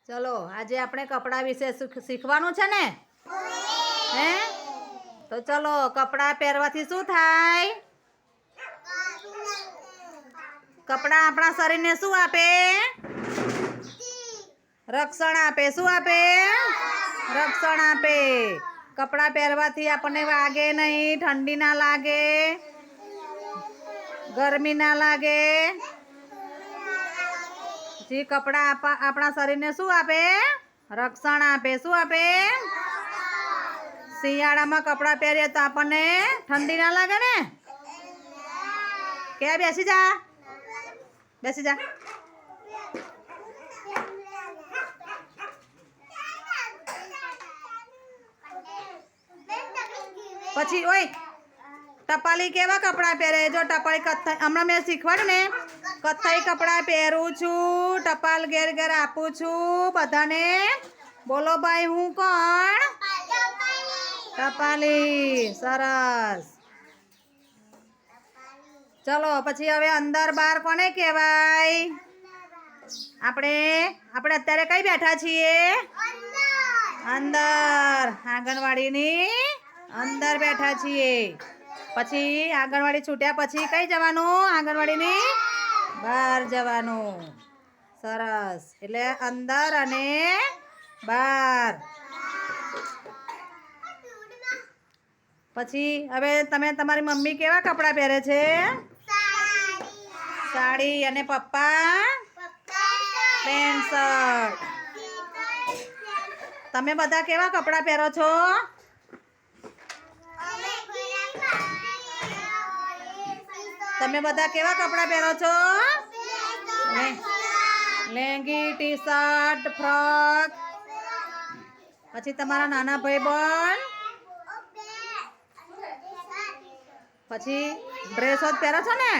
ચલો આજે આપણે કપડા વિશે શીખવાનું છે ને હે તો ચલો કપડા પહેરવાથી શું થાય કપડા આપણા શરીરને શું આપે રક્ષણ આપે શું આપે રક્ષણ આપે કપડા પહેરવાથી આપણને વાગે નહીં ઠંડી ના લાગે ગરમી ના લાગે जी कपड़ा अपना शरीर ने शू आपे रक्षण आपे शू आपे शियाळा में कपड़ा पहरीए तो आपने ठंडी ना लगे ने क्या बेसी जा पछी ओय टपाली केवा कपड़ा पहरे जो टपाली कत्थई हमणा मैं शीखवाड्युं ने कत्थई कपड़ा पहेरूं छूं टपाल घेर घेर आपूं छूं बधाने बोलो भाई हूँ कोण टपाली सरस चलो पछी हवे अंदर बार कोने कहेवाय आपणे अत्यारे कई बैठा छीए अंदर आंगणवाड़ी अंदर बैठा छीए पछी आंगणवाड़ी छूट्या पछी कई जवानुं आंगणवाड़ी बहार जवानुं सरस एटले अंदर अने बहार पछी हवे तमे तमारी मम्मी केवा कपड़ा पहेरे छे साड़ी अने पप्पा पेન્ટ शर्ट तमे बधा केवा कपड़ा पहेरो छो तमे बधा केवा कपड़ा पहेरो छो लेंगी टी शर्ट फ्रॉक पछी तमारा नाना भाई बहन पछी ड्रेस पहेरो छो ने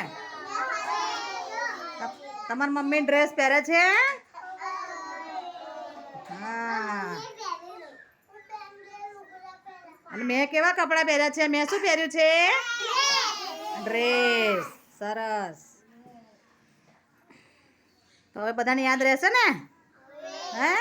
तमार मम्मी ड्रेस पहेरे छे हाँ अने मैं केवा कपड़ा पहेर्या छे मैं शुं पहेर्युं छे ड्रेस सरस तो हवे बधाने याद रहेशे ने हैं